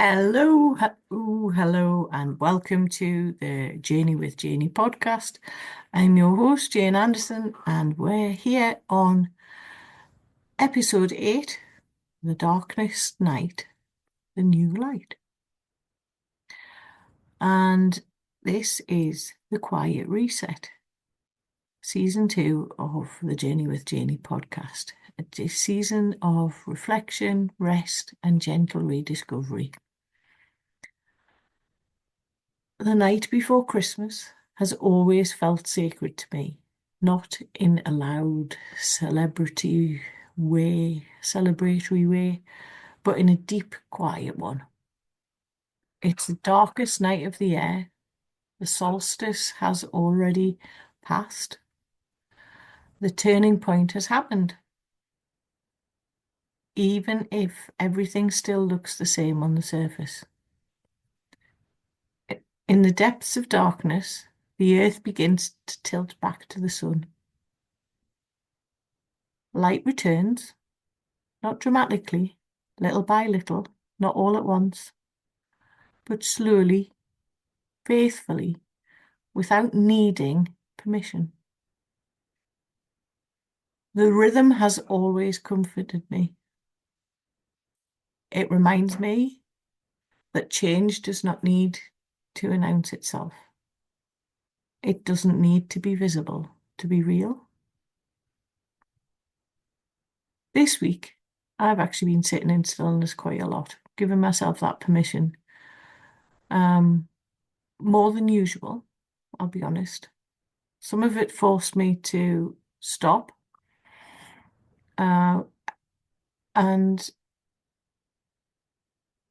Hello, and welcome to the Janey with Janey podcast. I'm your host, Jane Anderson, and we're here on episode 8, The Darkness Night, the New Light. And this is the Quiet Reset, season 2 of the Janey with Janey podcast. It's a season of reflection, rest, and gentle rediscovery. The night before Christmas has always felt sacred to me, not in a loud celebratory way, but in a deep, quiet one. It's the darkest night of the year. The solstice has already passed. The turning point has happened. Even if everything still looks the same on the surface. In the depths of darkness, the earth begins to tilt back to the sun. Light returns, not dramatically, little by little, not all at once, but slowly, faithfully, without needing permission. The rhythm has always comforted me. It reminds me that change does not need to announce itself. It doesn't need to be visible to be real. This week, I've actually been sitting in stillness quite a lot, giving myself that permission. More than usual, I'll be honest. Some of it forced me to stop, and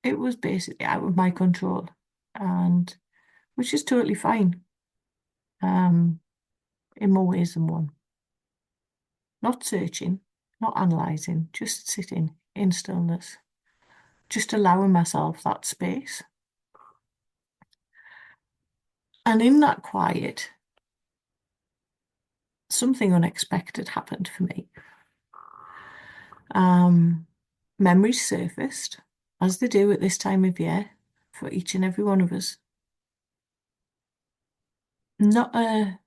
it was basically out of my control, and which is totally fine, in more ways than one. Not searching, not analysing, just sitting in stillness, just allowing myself that space. And in that quiet, something unexpected happened for me. Memories surfaced, as they do at this time of year, for each and every one of us. Not a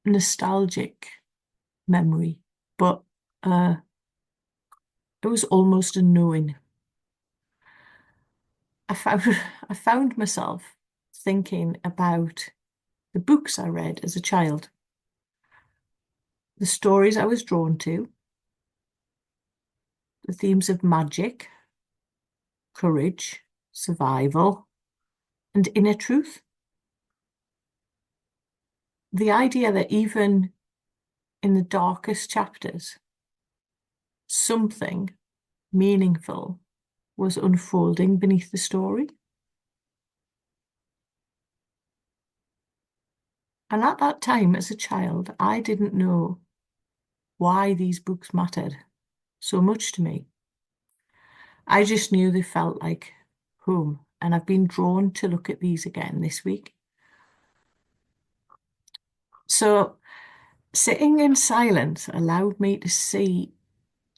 nostalgic memory, but it was almost a knowing. I found myself thinking about the books I read as a child, the stories I was drawn to, the themes of magic, courage, survival, and inner truth. The idea that even in the darkest chapters, something meaningful was unfolding beneath the story. And at that time, as a child, I didn't know why these books mattered so much to me. I just knew they felt like home, and I've been drawn to look at these again this week. So sitting in silence allowed me to see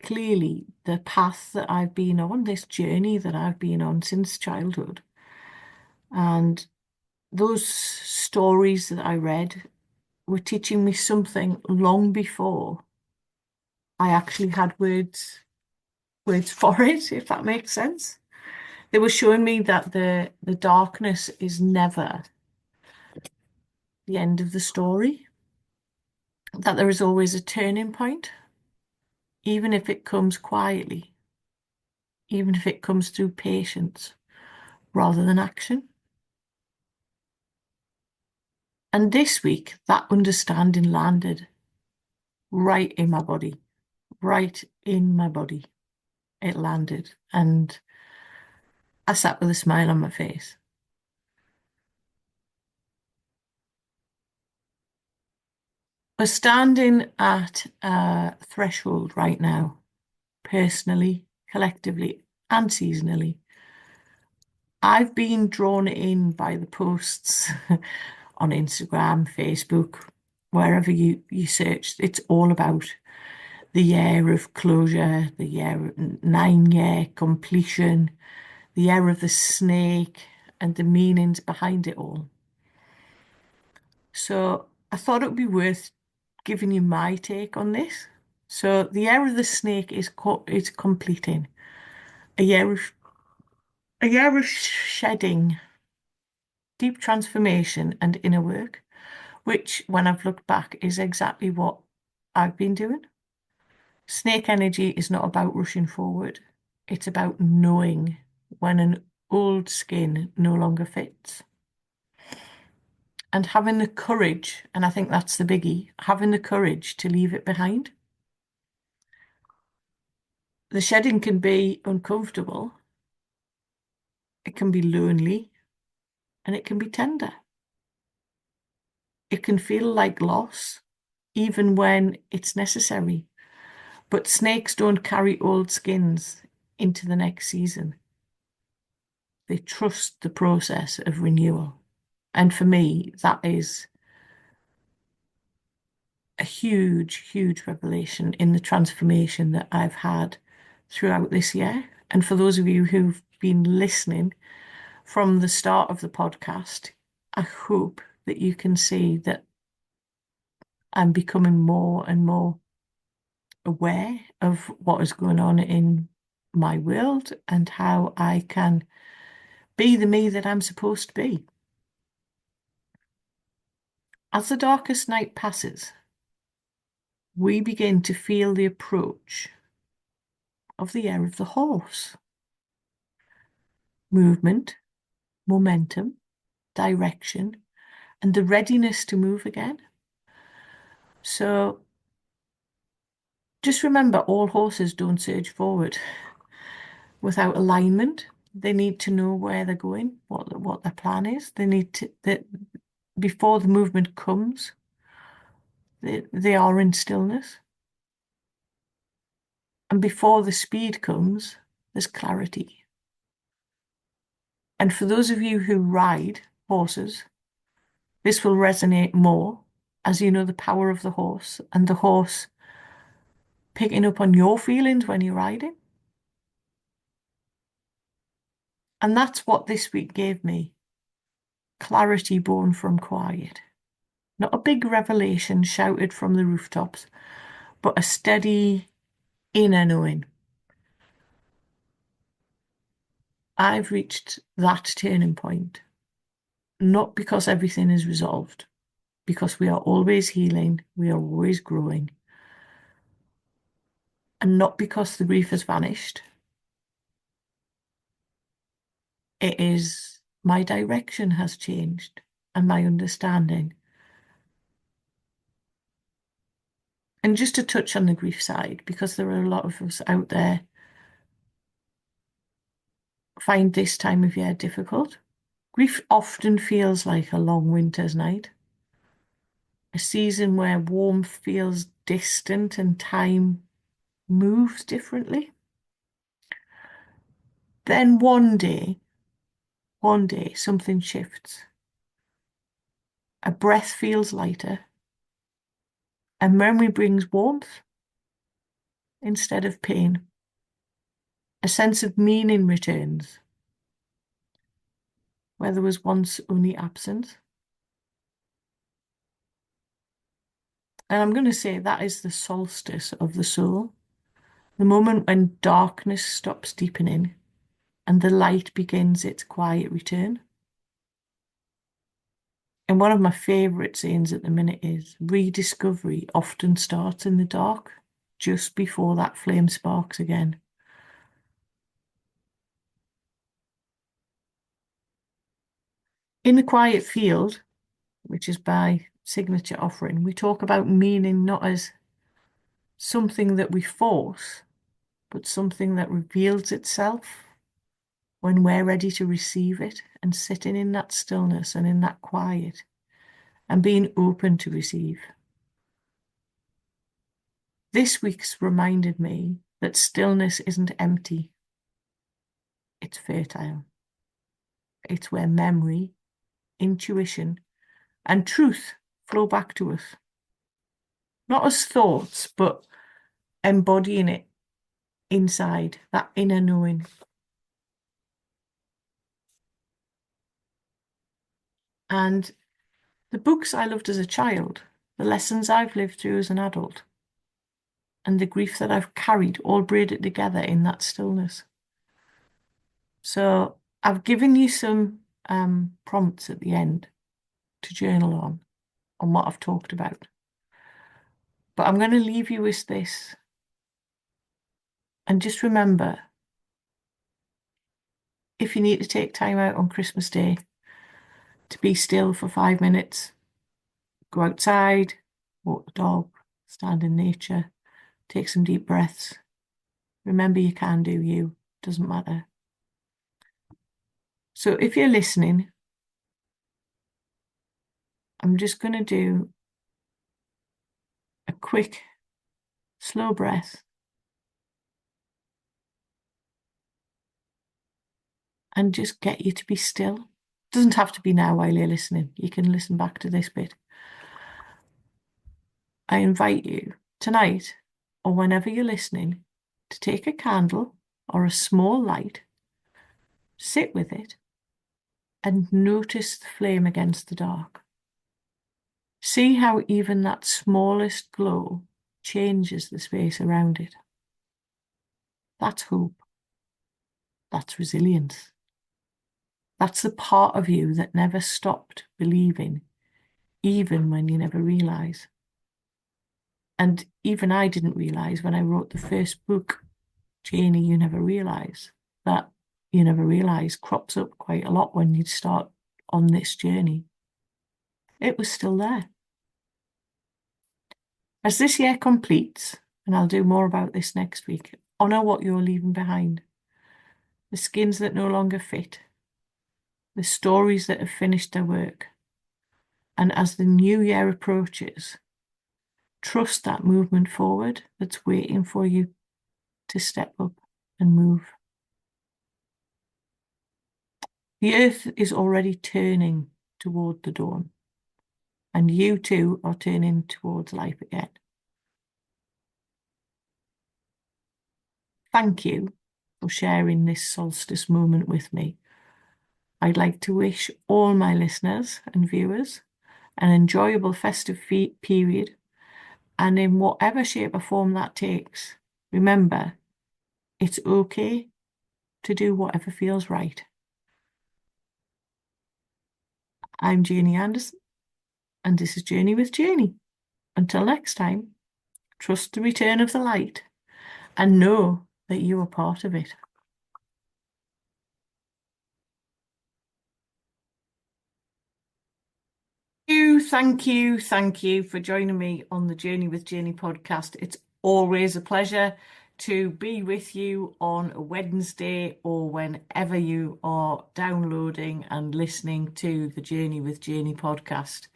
clearly the path that I've been on, this journey that I've been on since childhood. And those stories that I read were teaching me something long before I actually had words for it, if that makes sense. They were showing me that the darkness is never the end of the story, that there is always a turning point, even if it comes quietly, even if it comes through patience rather than action. And this week, that understanding landed right in my body, right in my body. It landed, and I sat with a smile on my face. We're standing at a threshold right now, personally, collectively, and seasonally. I've been drawn in by the posts on Instagram, Facebook, wherever you search. It's all about the year of closure, the year 9-year completion, the air of the snake, and the meanings behind it all. So I thought it would be worth giving you my take on this. So the year of the snake is completing a year of shedding, deep transformation, and inner work, which, when I've looked back, is exactly what I've been doing. Snake energy is not about rushing forward. It's about knowing when an old skin no longer fits. And having the courage, and I think that's the biggie, having the courage to leave it behind. The shedding can be uncomfortable, it can be lonely, and it can be tender. It can feel like loss, even when it's necessary. But snakes don't carry old skins into the next season. They trust the process of renewal. And for me, that is a huge, huge revelation in the transformation that I've had throughout this year. And for those of you who've been listening from the start of the podcast, I hope that you can see that I'm becoming more and more aware of what is going on in my world and how I can be the me that I'm supposed to be. As the darkest night passes, we begin to feel the approach of the year of the horse. Movement, momentum, direction, and the readiness to move again. So just remember, all horses don't surge forward without alignment. They need to know where they're going, what their plan is. They need to, before the movement comes, they are in stillness. And before the speed comes, there's clarity. And for those of you who ride horses, this will resonate more as you know the power of the horse and the horse picking up on your feelings when you're riding. And that's what this week gave me. Clarity born from quiet. Not a big revelation shouted from the rooftops, but a steady inner knowing. I've reached that turning point, not because everything is resolved, because we are always healing, we are always growing, and not because the grief has vanished. It is my direction has changed and my understanding. And just to touch on the grief side, because there are a lot of us out there find this time of year difficult. Grief often feels like a long winter's night, a season where warmth feels distant and time moves differently. Then one day, something shifts. A breath feels lighter. A memory brings warmth instead of pain. A sense of meaning returns where there was once only absence. And I'm going to say that is the solstice of the soul, the moment when darkness stops deepening and the light begins its quiet return. And one of my favourite sayings at the minute is rediscovery often starts in the dark, just before that flame sparks again. In the quiet field, which is by Signature Offering, we talk about meaning not as something that we force, but something that reveals itself when we're ready to receive it and sitting in that stillness and in that quiet and being open to receive. This week's reminded me that stillness isn't empty, it's fertile. It's where memory, intuition, and truth flow back to us. Not as thoughts, but embodying it inside, that inner knowing. And the books I loved as a child, the lessons I've lived through as an adult, and the grief that I've carried all braided together in that stillness. So I've given you some prompts at the end to journal on what I've talked about. But I'm going to leave you with this. And just remember, if you need to take time out on Christmas Day to be still for 5 minutes, go outside, walk the dog, stand in nature, take some deep breaths. Remember, you can do you. Doesn't matter. So if you're listening, I'm just going to do a quick, slow breath and just get you to be still. Doesn't have to be now while you're listening. You can listen back to this bit. I invite you tonight or whenever you're listening to take a candle or a small light, sit with it, and notice the flame against the dark. See how even that smallest glow changes the space around it. That's hope. That's resilience. That's the part of you that never stopped believing, even when you never realize. And even I didn't realize when I wrote the first book, Janey, You Never Realize, that you never realize crops up quite a lot when you start on this journey. It was still there. As this year completes, and I'll do more about this next week, honor what you're leaving behind. The skins that no longer fit, the stories that have finished their work. And as the new year approaches, trust that movement forward that's waiting for you to step up and move. The earth is already turning toward the dawn, and you too are turning towards life again. Thank you for sharing this solstice moment with me. I'd like to wish all my listeners and viewers an enjoyable festive period, and in whatever shape or form that takes, remember, it's okay to do whatever feels right. I'm Janey Anderson, and this is Journey with Janey. Until next time, trust the return of the light and know that you are part of it. Thank you for joining me on the Journey with Janey podcast. It's always a pleasure to be with you on a Wednesday or whenever you are downloading and listening to the Journey with Janey podcast.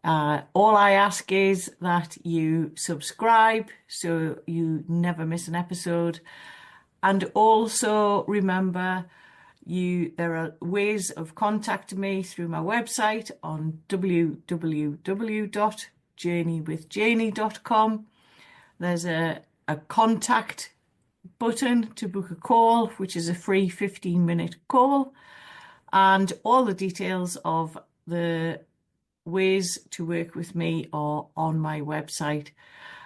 All I ask is that you subscribe so you never miss an episode. And also remember, there are ways of contacting me through my website on www.journeywithjaney.com. There's a contact button to book a call, which is a free 15-minute call, and all the details of the ways to work with me are on my website.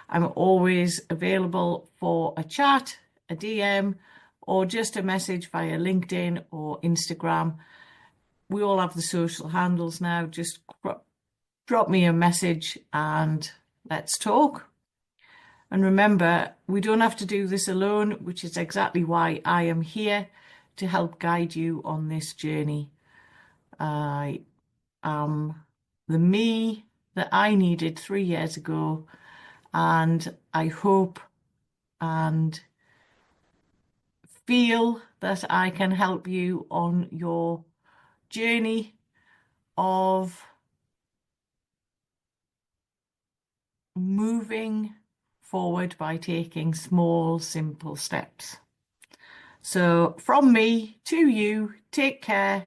I'm always available for a chat, a DM, or just a message via LinkedIn or Instagram. We all have the social handles now. Just drop me a message and let's talk. And remember, we don't have to do this alone, which is exactly why I am here to help guide you on this journey. I am the me that I needed 3 years ago, and I hope and feel that I can help you on your journey of moving forward by taking small, simple steps. So from me to you, take care.